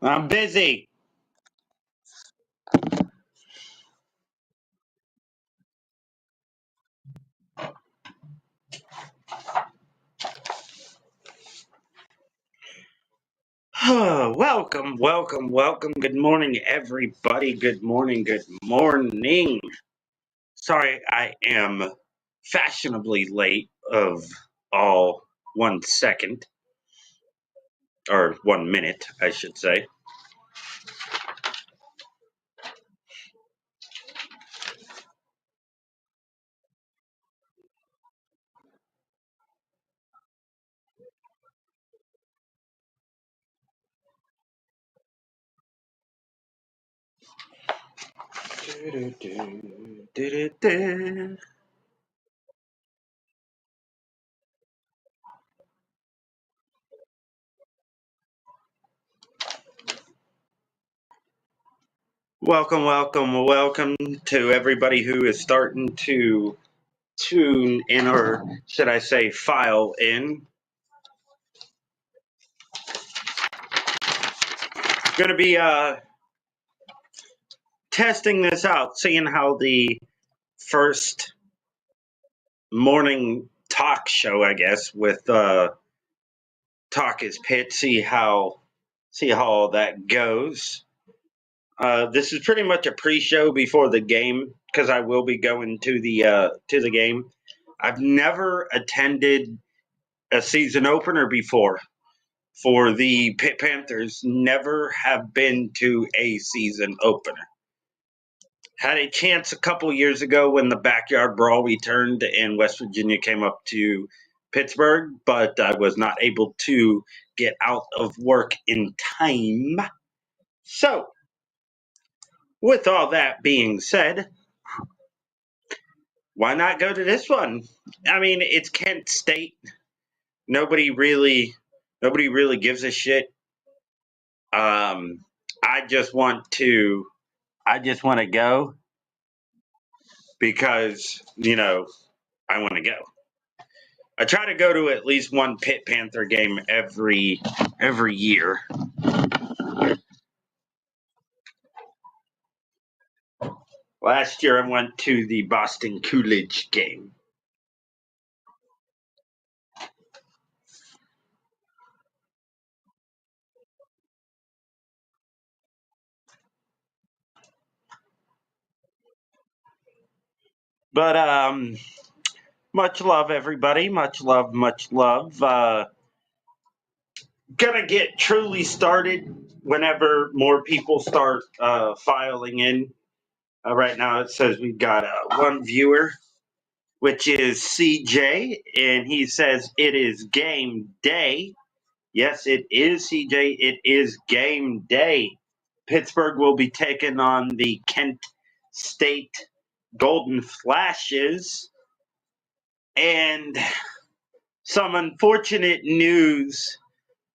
I'm busy. Welcome, welcome, welcome. Good morning, everybody. Good morning, good morning. Sorry, I am fashionably late of all 1 second, or 1 minute, I should say. Welcome, welcome, welcome to everybody who is starting to tune in, or should I say file in. Going to be testing this out, seeing how the first morning talk show, I guess, with TALK-IS-PITT, see how all that goes. This is pretty much a pre-show before the game, because I will be going to the game. I've never attended a season opener before for the Pitt Panthers. Never have been to a season opener. Had a chance a couple years ago when the backyard brawl returned and West Virginia came up to Pittsburgh, but I was not able to get out of work in time. So, with all that being said, why not go to this one? I mean, it's Kent State. Nobody really gives a shit. I just want to go because, I want to go. I try to go to at least one Pitt Panther game every year. Last year I went to the Boston Coolidge game. But much love, everybody. Much love, much love. Gonna get truly started whenever more people start filing in. Right now it says we've got one viewer, which is CJ, and he says it is game day. Yes, it is, CJ. It is game day. Pittsburgh will be taking on the Kent State Golden Flashes. And some unfortunate news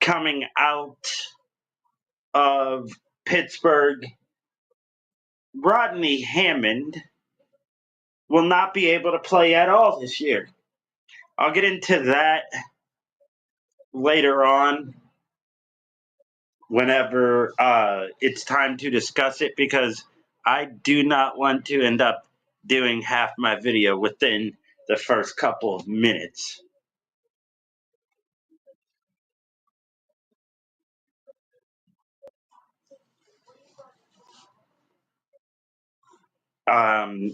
coming out of Pittsburgh. Rodney Hammond will not be able to play at all this year. I'll get into that later on whenever it's time to discuss it, because I do not want to end up doing half my video within the first couple of minutes.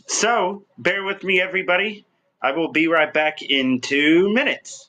So bear with me, everybody. I will be right back in 2 minutes.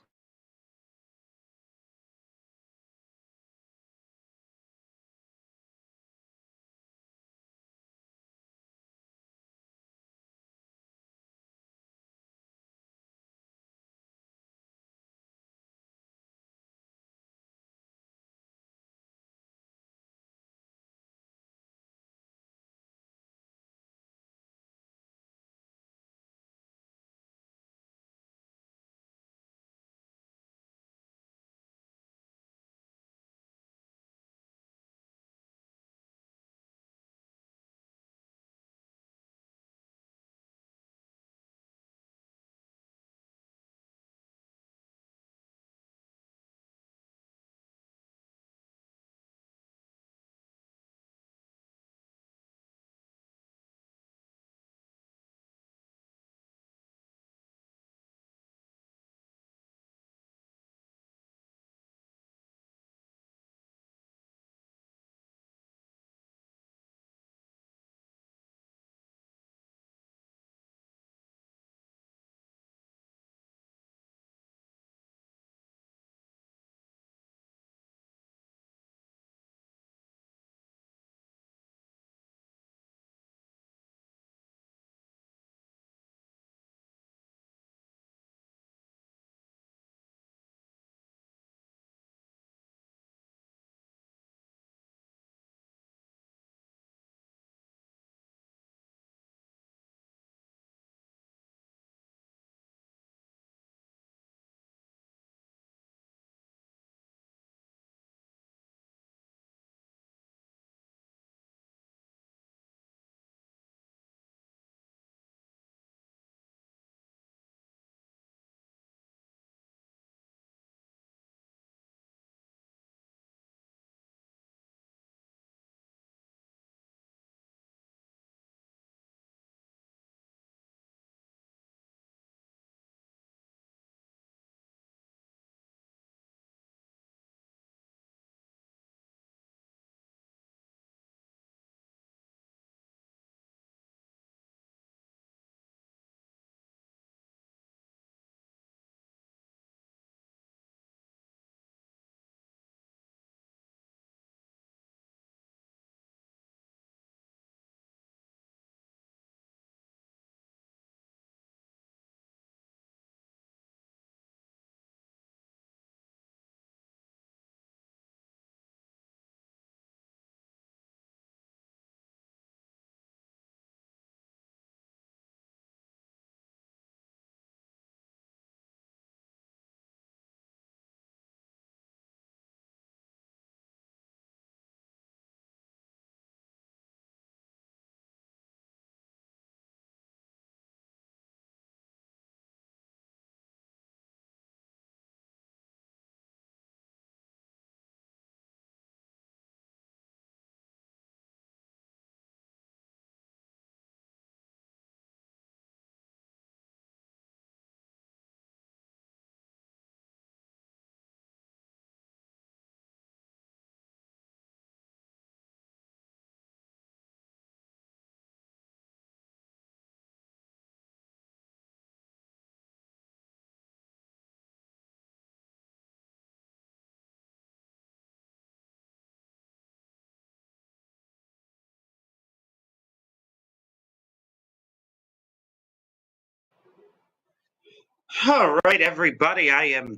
All right, everybody, I am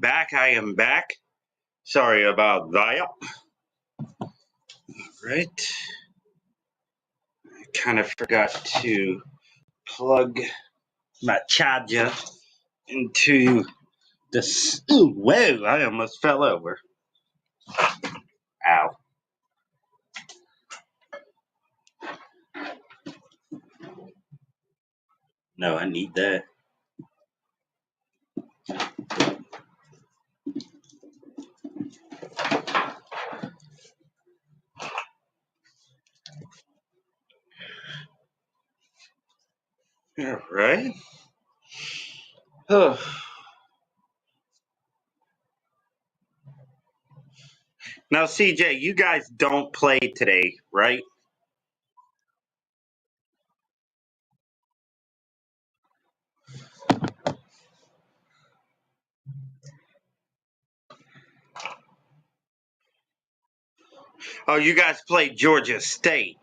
back. Sorry about that. Right. I kind of forgot to plug my charger into this. Ooh, whoa, I almost fell over. Ow. No, I need that. All right. Oh. Now, CJ, you guys don't play today, right? Oh, you guys played Georgia State.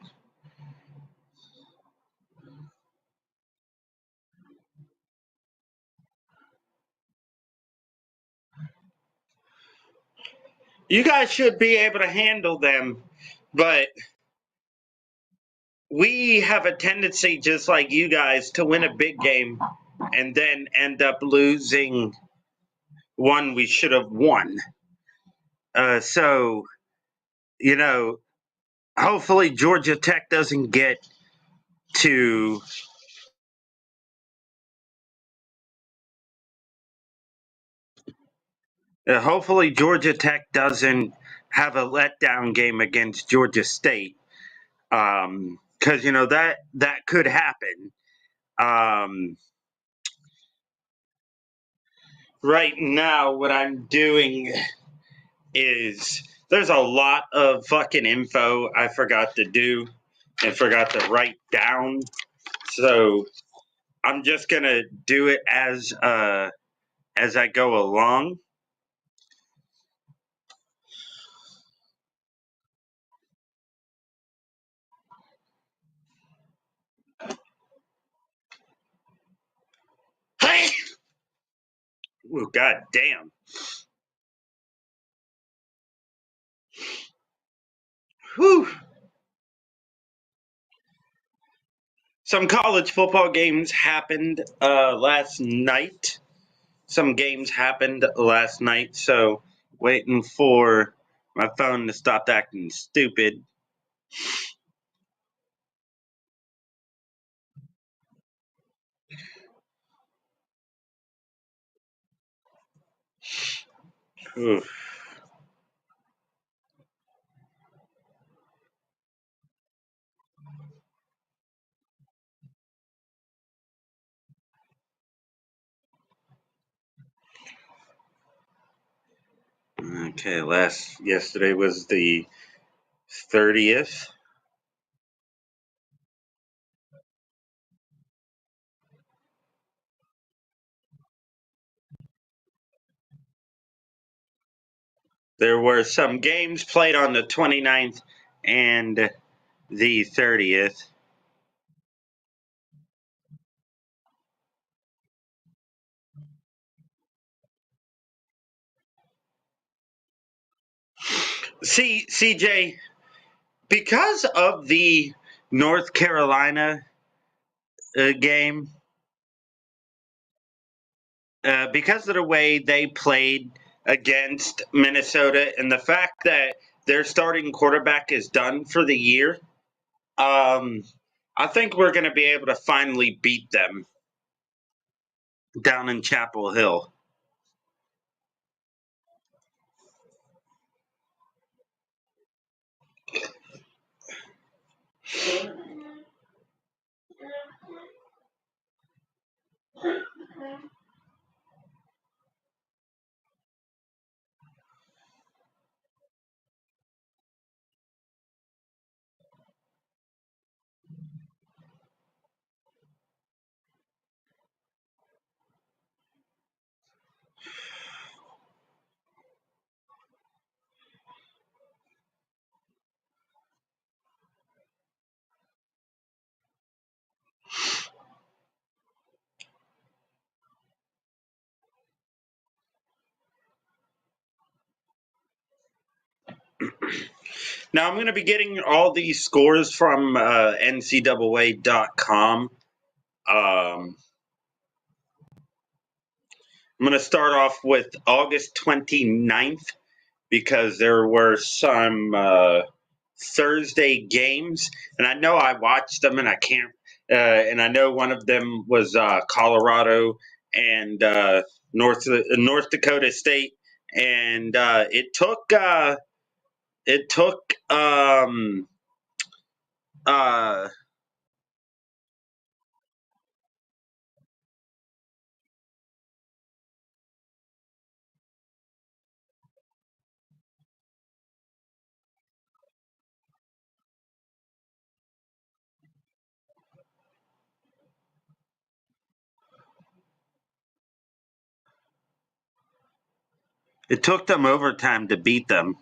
You guys should be able to handle them, but we have a tendency, just like you guys, to win a big game and then end up losing one we should have won. So, you know, hopefully Georgia Tech doesn't get to. Hopefully Georgia Tech doesn't have a letdown game against Georgia State, because that could happen. Um, right now, what I'm doing is there's a lot of fucking info I forgot to do and forgot to write down. So I'm just gonna do it as I go along. Hey! Oh, god damn. Whew. Some college football games happened last night. Some games happened last night, so waiting for my phone to stop acting stupid. Oof. Okay, yesterday was the 30th. There were some games played on the 29th and the 30th. See, CJ, because of the North Carolina game, because of the way they played against Minnesota and the fact that their starting quarterback is done for the year, I think we're going to be able to finally beat them down in Chapel Hill. Now I'm going to be getting all these scores from NCAA.com. I'm going to start off with August 29th because there were some Thursday games, and I know I watched them, and I can't. And I know one of them was Colorado and North Dakota State, and uh, it took them overtime to beat them.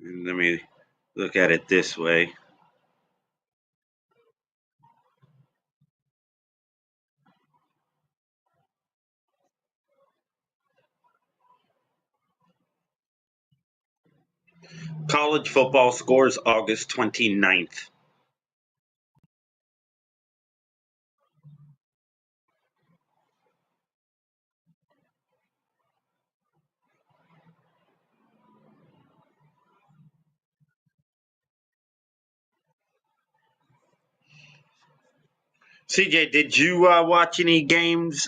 And let me look at it this way. College football scores August 29th. CJ, did you watch any games?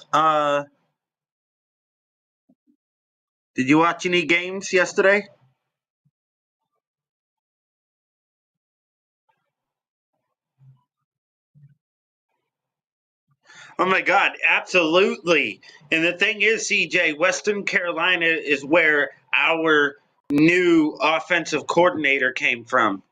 Did you watch any games yesterday? Oh my God, absolutely. And the thing is, CJ, Western Carolina is where our new offensive coordinator came from.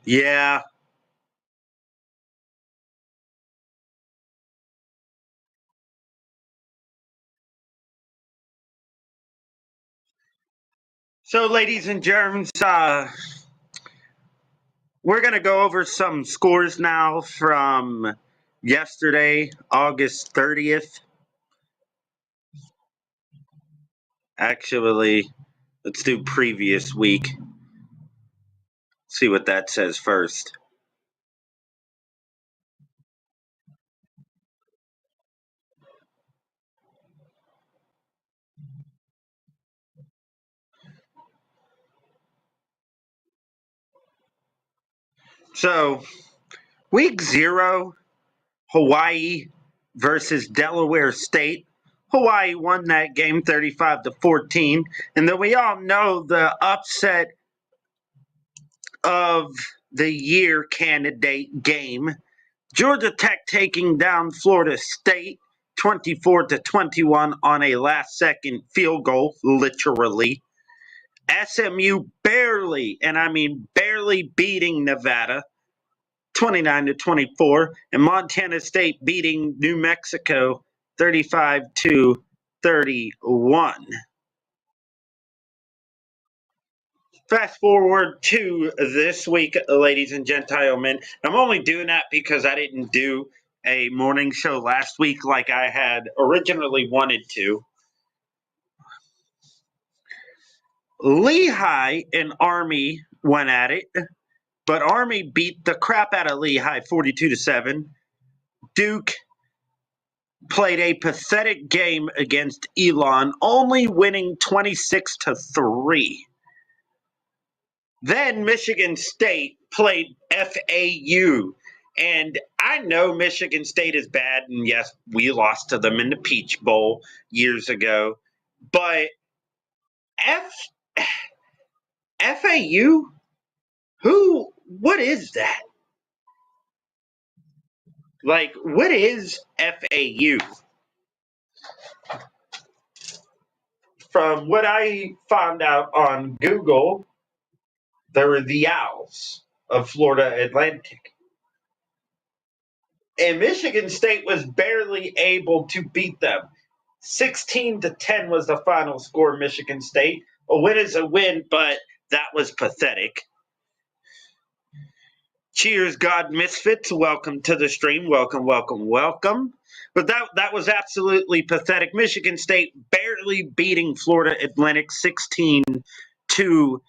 Yeah. So, ladies and germs, we're going to go over some scores now from yesterday, August 30th. Actually, let's do previous week. See what that says first. So, week 0, Hawaii versus Delaware State. Hawaii won that game 35-14, and then we all know the upset of the year candidate game. Georgia Tech taking down Florida State 24-21 on a last second field goal, literally. SMU barely, and I mean barely, beating Nevada 29-24, and Montana State beating New Mexico 35-31. Fast forward to this week, ladies and gentlemen. I'm only doing that because I didn't do a morning show last week like I had originally wanted to. Lehigh and Army went at it, but Army beat the crap out of Lehigh 42-7. Duke played a pathetic game against Elon, only winning 26-3. Then Michigan State played FAU. And I know Michigan State is bad, and yes, we lost to them in the Peach Bowl years ago. But FAU? Who? What is that? Like, what is FAU? From what I found out on Google, they were the Owls of Florida Atlantic. And Michigan State was barely able to beat them. 16-10 was the final score, Michigan State. A win is a win, but that was pathetic. Cheers, God Misfits. Welcome to the stream. Welcome, welcome, welcome. But that was absolutely pathetic. Michigan State barely beating Florida Atlantic 16-10. And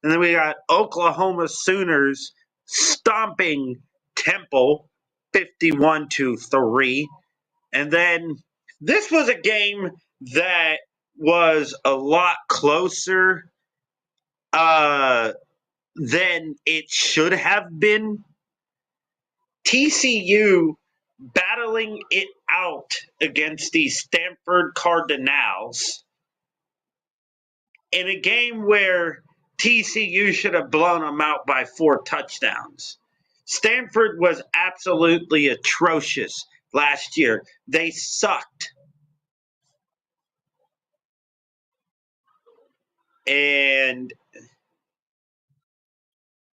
then we got Oklahoma Sooners stomping Temple 51-3. And then this was a game that was a lot closer than it should have been. TCU battling it out against the Stanford Cardinals in a game where TCU should have blown them out by 4 touchdowns. Stanford was absolutely atrocious last year. They sucked. And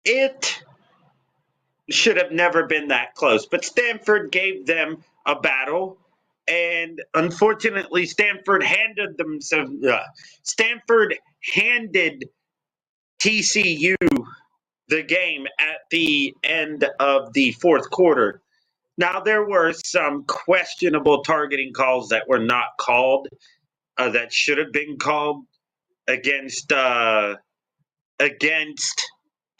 it should have never been that close. But Stanford gave them a battle. And unfortunately, Stanford handed TCU the game at the end of the fourth quarter. Now, there were some questionable targeting calls that were not called, that should have been called against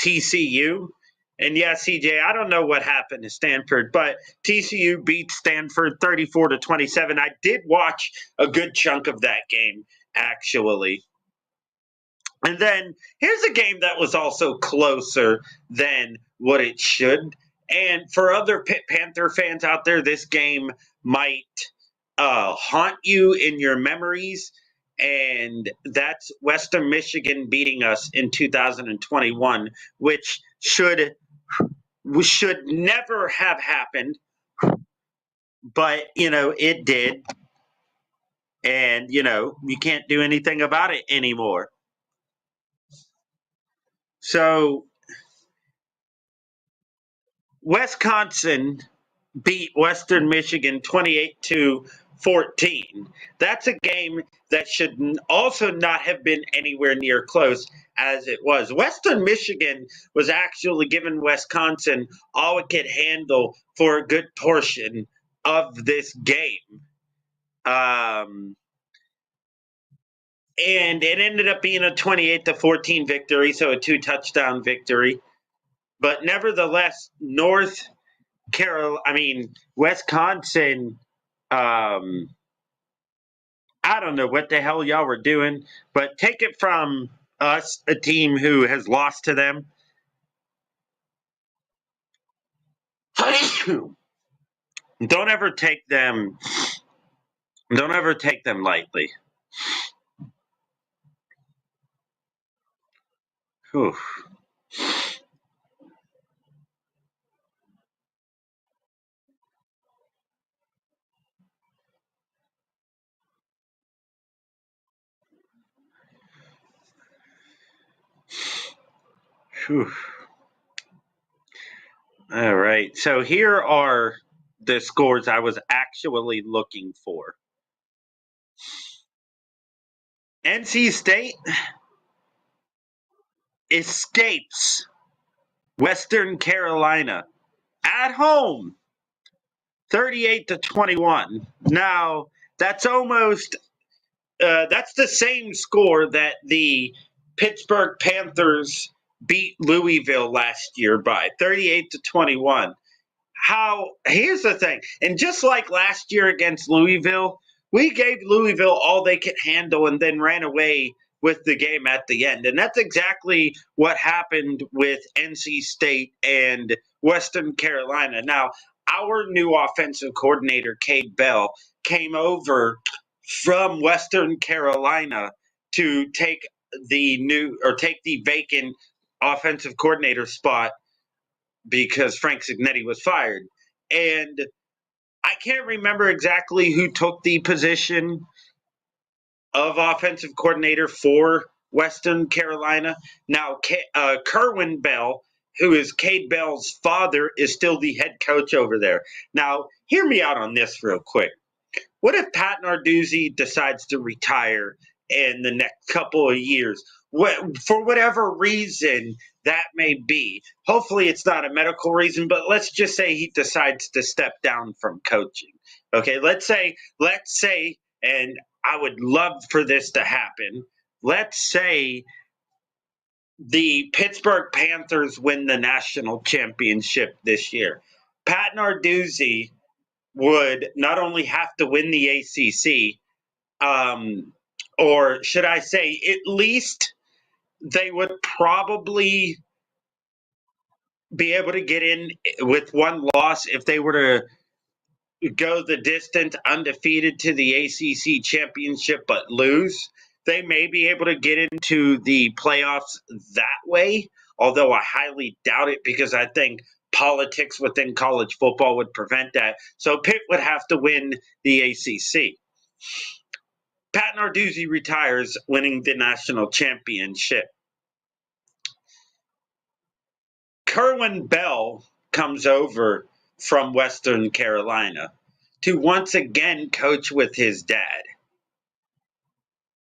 TCU. And yeah, CJ, I don't know what happened to Stanford, but TCU beat Stanford 34-27. I did watch a good chunk of that game, actually. And then here's a game that was also closer than what it should. And for other Pitt Panther fans out there, this game might haunt you in your memories. And that's Western Michigan beating us in 2021, which should never have happened. But, it did. And, you can't do anything about it anymore. So Wisconsin beat Western Michigan 28-14. That's a game that should also not have been anywhere near close as it was. Western Michigan was actually giving Wisconsin all it could handle for a good portion of this game. And it ended up being a 28-14 victory, so a 2-touchdown victory. But nevertheless, Wisconsin, I don't know what the hell y'all were doing, but take it from us, a team who has lost to them. Don't ever take them lightly. Whew. Whew. All right. So here are the scores I was actually looking for. NC State escapes Western Carolina at home 38-21. Now, that's almost that's the same score that the Pittsburgh Panthers beat Louisville last year by 38-21. Here's the thing, and just like last year against Louisville, we gave Louisville all they could handle and then ran away with the game at the end. And that's exactly what happened with NC State and Western Carolina. Now, our new offensive coordinator, Cade Bell, came over from Western Carolina to take take the vacant offensive coordinator spot because Frank Cignetti was fired. And I can't remember exactly who took the position of offensive coordinator for Western Carolina. Now, Kerwin Bell, who is Cade Bell's father, is still the head coach over there. Now, hear me out on this real quick. What if Pat Narduzzi decides to retire in the next couple of years? For whatever reason that may be. Hopefully, it's not a medical reason, but let's just say he decides to step down from coaching. Okay, let's say, and I would love for this to happen. Let's say the Pittsburgh Panthers win the national championship this year. Pat Narduzzi would not only have to win the ACC, or should I say, at least they would probably be able to get in with one loss if they were to go the distance undefeated to the ACC championship but lose. They may be able to get into the playoffs that way, although I highly doubt it because I think politics within college football would prevent that. So Pitt would have to win the ACC. Pat Narduzzi retires winning the national championship. Kerwin Bell comes over from Western Carolina to once again coach with his dad.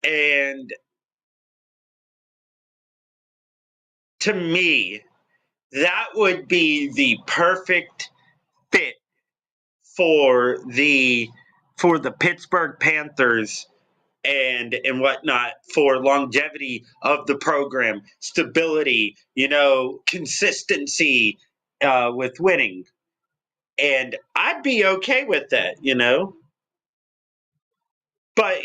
And to me, that would be the perfect fit for the Pittsburgh Panthers and whatnot, for longevity of the program, stability, consistency with winning. And I'd be okay with that, But,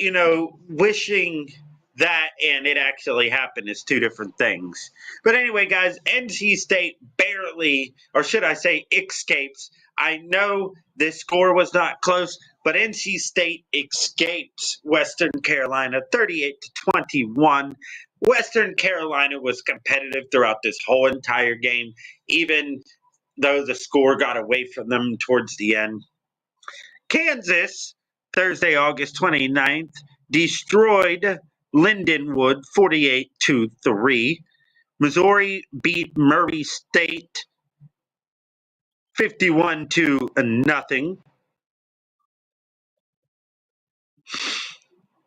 wishing that and it actually happened is two different things. But anyway, guys, NC State barely, or should I say, escapes. I know this score was not close, but NC State escapes Western Carolina 38-21. Western Carolina was competitive throughout this whole entire game, even though the score got away from them towards the end. Kansas, Thursday, August 29th, destroyed Lindenwood 48-3. Missouri beat Murray State 51-0.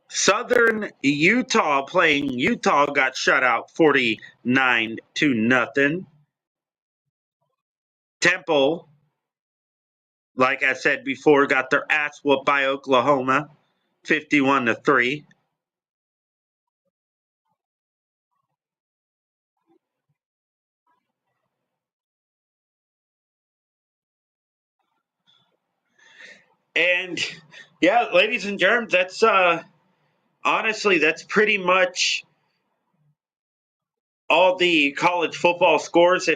Southern Utah playing Utah got shut out 49-0. Temple, like I said before, got their ass whooped by Oklahoma 51-3. And yeah, ladies and germs, that's honestly, that's pretty much all the college football scores.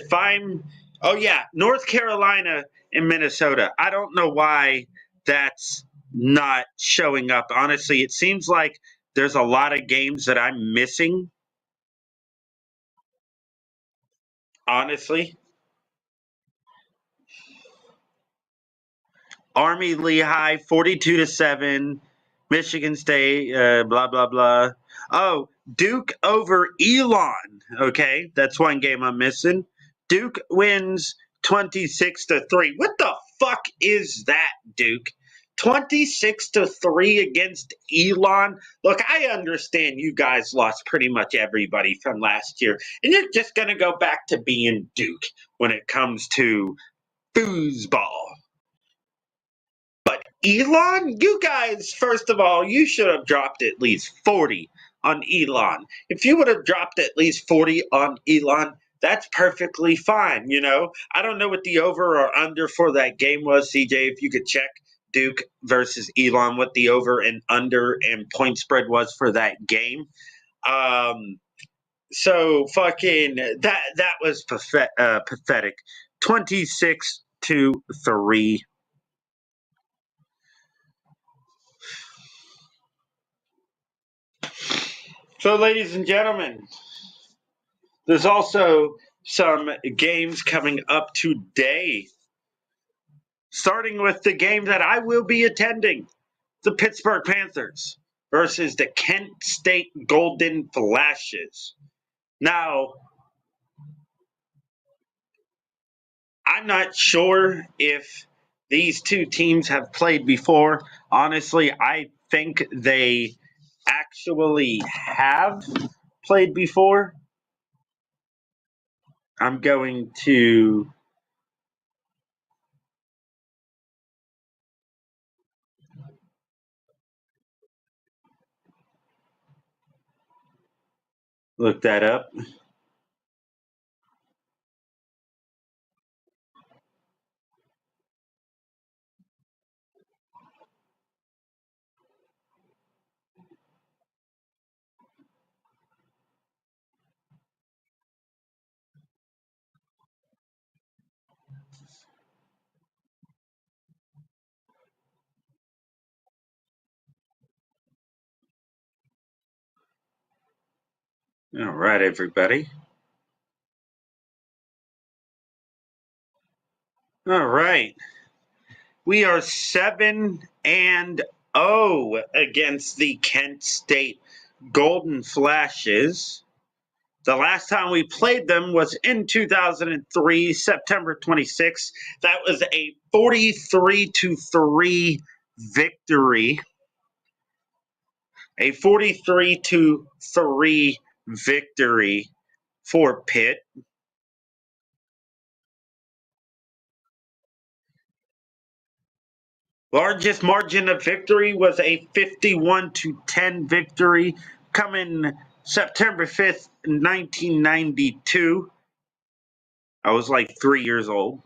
Oh yeah, North Carolina and Minnesota. I don't know why that's not showing up. Honestly, it seems like there's a lot of games that I'm missing. Honestly, Army Lehigh 42-7. Michigan State, blah blah blah. Oh, Duke over Elon. Okay, that's one game I'm missing. Duke wins 26-3. What the fuck is that, Duke? 26-3 against Elon. Look, I understand you guys lost pretty much everybody from last year, and you're just gonna go back to being Duke when it comes to foosball. But Elon, you guys, first of all, you should have dropped at least 40 on Elon. If you would have dropped at least 40 on Elon, that's perfectly fine, I don't know what the over or under for that game was, CJ, if you could check Duke versus Elon, what the over and under and point spread was for that game. So fucking that was pathetic. 26-3. So, ladies and gentlemen, there's also some games coming up today, starting with the game that I will be attending, the Pittsburgh Panthers versus the Kent State Golden Flashes. Now, I'm not sure if these two teams have played before. Honestly, I think they actually have played before. I'm going to look that up. All right, everybody. All right. We are 7-0 against the Kent State Golden Flashes. The last time we played them was in 2003, September 26th. That was a 43-3 victory. A 43-3 victory for Pitt. Largest margin of victory was a 51-10 victory coming September 5th, 1992. I was like 3 years old.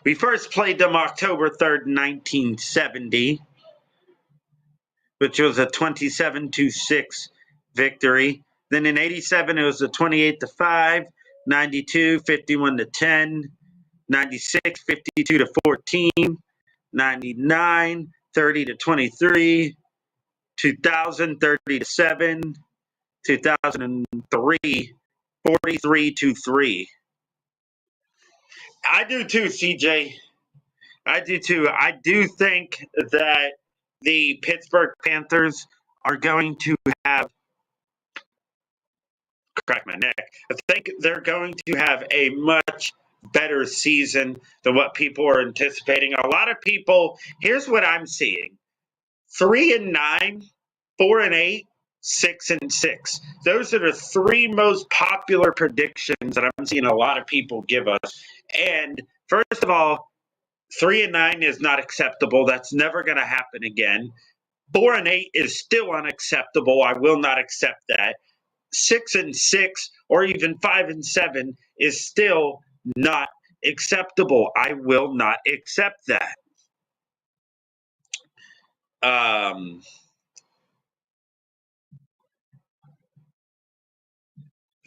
We first played them October 3rd, 1970, which was a 27-6 victory. Then in 87, it was a 28-5, 92, 51-10, 96, 52-14, 99, 30-23, 2000, 30-7, 2003, 43-3. I do too, CJ. I do too. I do think that the Pittsburgh Panthers are going to have crack my neck. I think they're going to have a much better season than what people are anticipating. A lot of people, here's what I'm seeing: 3-9, 4-8, 6-6. Those are the three most popular predictions that I'm seeing a lot of people give us. And first of all, 3-9 is not acceptable. That's never going to happen again. 4-8 is still unacceptable. I will not accept that. 6-6 or even 5-7 is still not acceptable. I will not accept that. Um,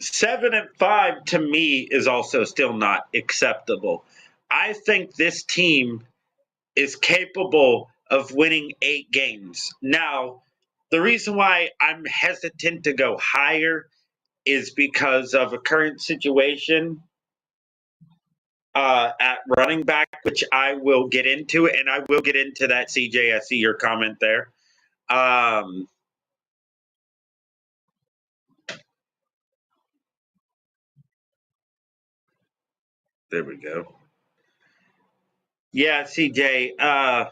7-5 to me is also still not acceptable. I think this team is capable of winning 8 games. Now, the reason why I'm hesitant to go higher is because of a current situation at running back, which I will get into, and I will get into that. CJ, I see your comment there. Um, there we go. Yeah, CJ.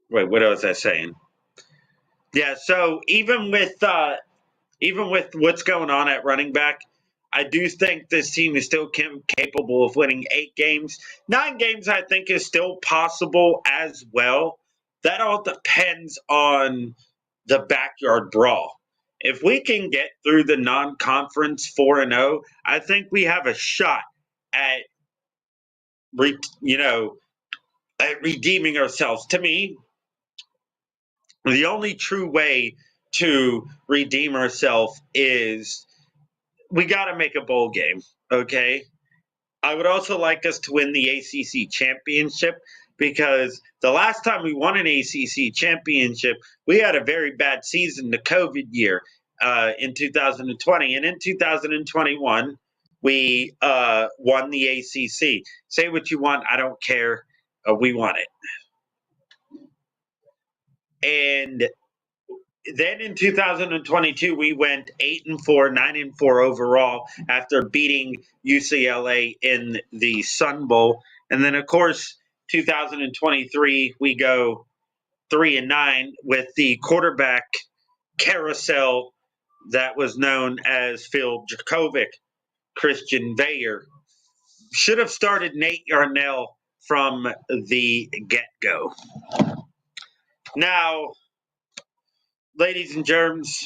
Wait, what was I saying? Yeah, so even with what's going on at running back, I do think this team is still capable of winning 8 games. 9 games, I think, is still possible as well. That all depends on the backyard brawl. If we can get through the non-conference 4-0, I think we have a shot at you know at redeeming ourselves. To me, the only true way to redeem ourselves is we got to make a bowl game, okay? I would also like us to win the ACC championship. because the last time we won an ACC championship, we had a very bad season, the COVID year in 2020. And in 2021, we won the ACC. Say what you want, I don't care. We won it. And then in 2022, we went 8-4, 9-4 overall after beating UCLA in the Sun Bowl. And then, of course, 2023, we go 3-9 with the quarterback carousel that was known as Phil Jakovic, Christian Veyer. Should have started Nate Yarnell from the get-go. Now, ladies and germs,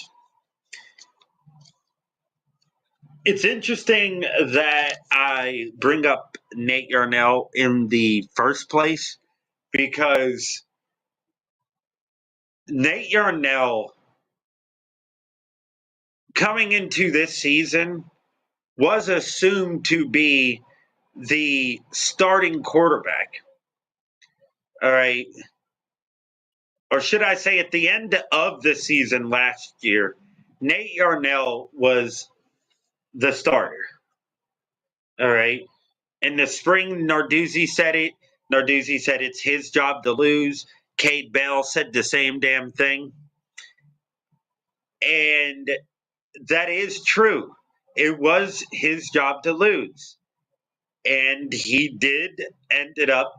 it's interesting that I bring up Nate Yarnell in the first place because Nate Yarnell, coming into this season, was assumed to be the starting quarterback. All right. Or should I say, at the end of the season last year, Nate Yarnell was the starter. All right. In the spring, Narduzzi said it. Narduzzi said it's his job to lose. Cade Bell said the same damn thing. And that is true. It was his job to lose. And he did end up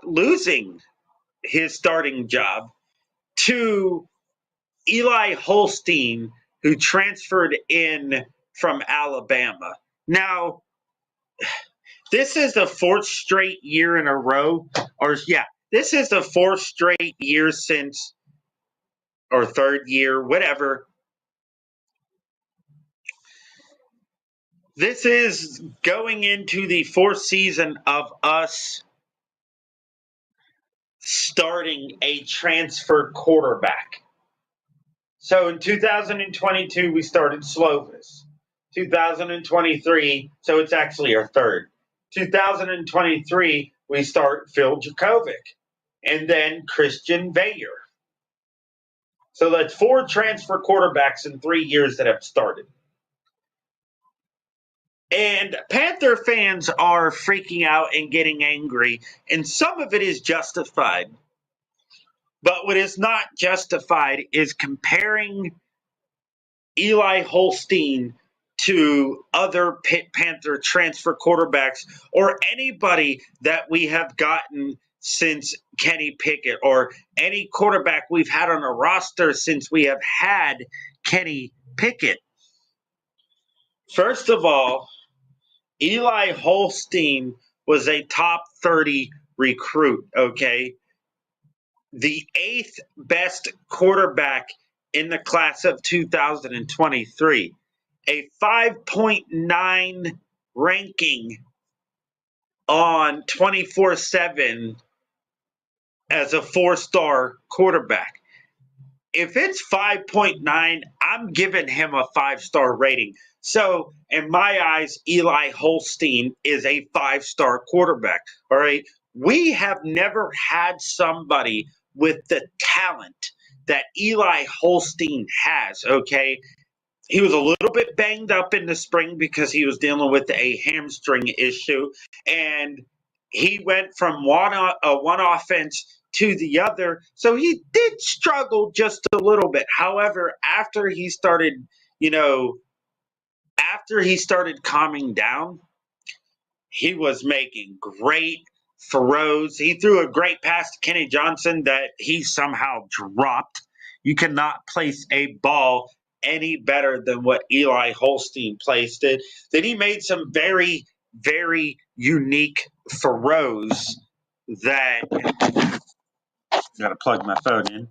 losing his starting job to Eli Holstein, who transferred in from Alabama. Now, this is the fourth straight year in a row, this is the fourth straight year since, or third year, whatever. This is going into the fourth season of us starting a transfer quarterback. So in 2022, we started Slovis. 2023, so it's actually our third. 2023, we start Phil Jakovic and then Christian Veyer. So that's 4 transfer quarterbacks in 3 years that have started. And Panther fans are freaking out and getting angry, and some of it is justified. But what is not justified is comparing Eli Holstein to other Panther transfer quarterbacks or anybody that we have gotten since Kenny Pickett or any quarterback we've had on a roster since we have had Kenny Pickett. First of all, Eli Holstein was a top 30 recruit, okay? The 8th best quarterback in the class of 2023. A 5.9 ranking on 24/7 as a 4-star quarterback. If it's 5.9, I'm giving him a 5-star rating. So, in my eyes, Eli Holstein is a 5-star quarterback. All right. We have never had somebody with the talent that Eli Holstein has. Okay. He was a little bit banged up in the spring because he was dealing with a hamstring issue. And he went from one offense to the other. So he did struggle just a little bit. However, after he started calming down, he was making great throws. He threw a great pass to Kenny Johnson that he somehow dropped. You cannot place a ball any better than what Eli Holstein placed it. Then he made some very, very unique throws that got to plug my phone in.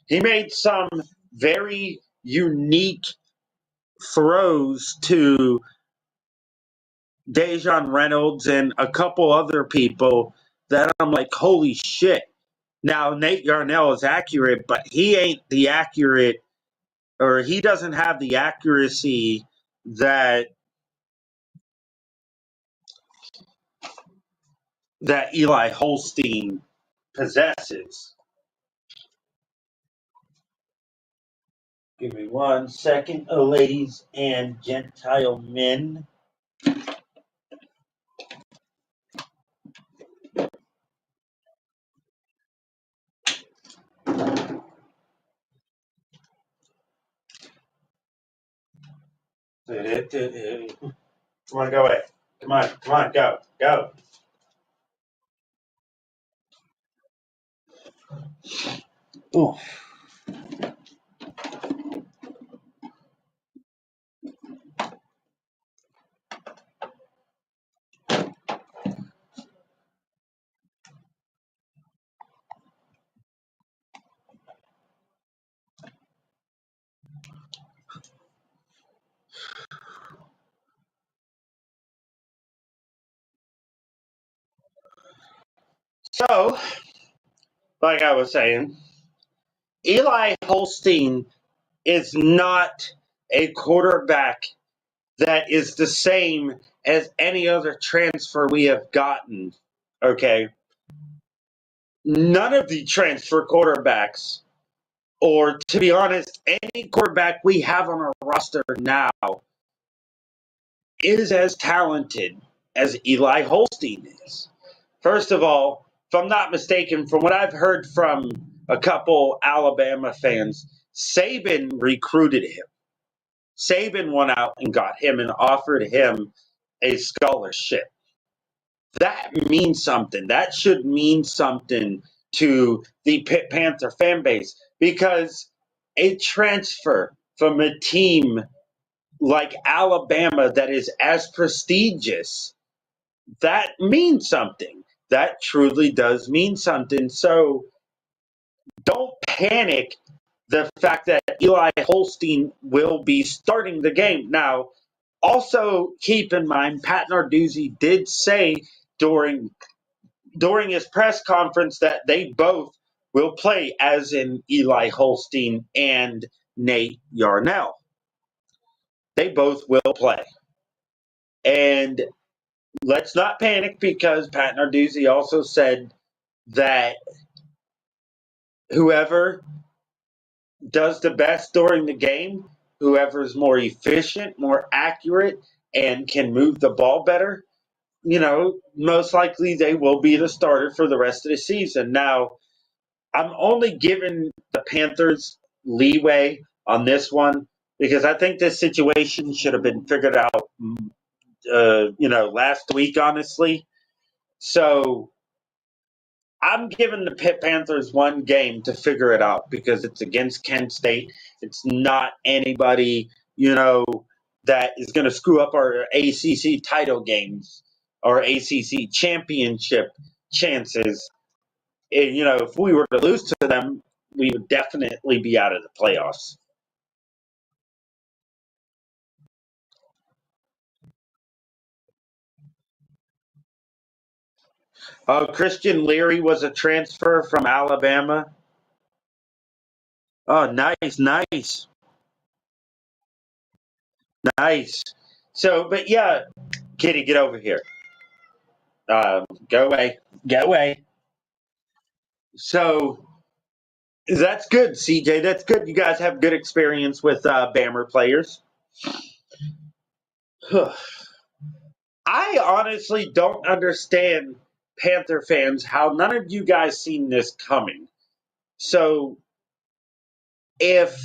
He made some very unique throws to Dejon Reynolds and a couple other people that I'm like, holy shit. Now, Nate Yarnell is accurate, but he ain't the accurate, or he doesn't have the accuracy that that Eli Holstein possesses. Give me 1 second, ladies and Gentile men. Come on, go away. Come on, go. Ooh. So, like I was saying, Eli Holstein is not a quarterback that is the same as any other transfer we have gotten. Okay. None of the transfer quarterbacks, or to be honest, any quarterback we have on our roster now is as talented as Eli Holstein is. First of all, if I'm not mistaken, from what I've heard from a couple Alabama fans, Saban recruited him. Saban went out and got him and offered him a scholarship. That means something. That should mean something to the Pitt Panther fan base, because a transfer from a team like Alabama that is as prestigious, that means something. That truly does mean something. So don't panic the fact that Eli Holstein will be starting the game. Now, also keep in mind, Pat Narduzzi did say during his press conference that they both will play, as in Eli Holstein and Nate Yarnell. They both will play. And let's not panic, because Pat Narduzzi also said that whoever does the best during the game, whoever is more efficient, more accurate, and can move the ball better, most likely they will be the starter for the rest of the season. Now, I'm only giving the Panthers leeway on this one because I think this situation should have been figured out, last week, honestly. So I'm giving the Pitt Panthers one game to figure it out because it's against Kent State. It's not anybody, that is going to screw up our ACC title games or ACC championship chances. And, if we were to lose to them, we would definitely be out of the playoffs. Christian Leary was a transfer from Alabama. Oh, nice. So, but yeah, Kitty, get over here. Go away. So that's good, CJ. That's good. You guys have good experience with Bammer players. I honestly don't understand, Panther fans, how none of you guys seen this coming. So if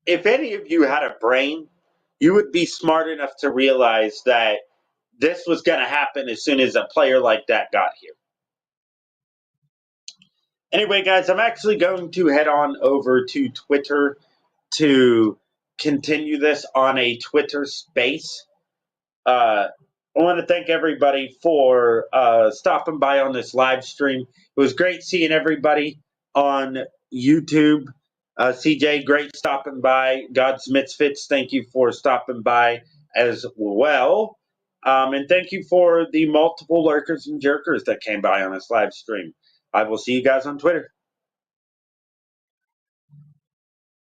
any of you had a brain, you would be smart enough to realize that this was going to happen as soon as a player like that got here. Anyway, guys, I'm actually going to head on over to Twitter to continue this on a Twitter space. I want to thank everybody for stopping by on this live stream. It was great seeing everybody on YouTube. CJ, great stopping by. God's Misfits, thank you for stopping by as well. And thank you for the multiple lurkers and jerkers that came by on this live stream. I will see you guys on Twitter.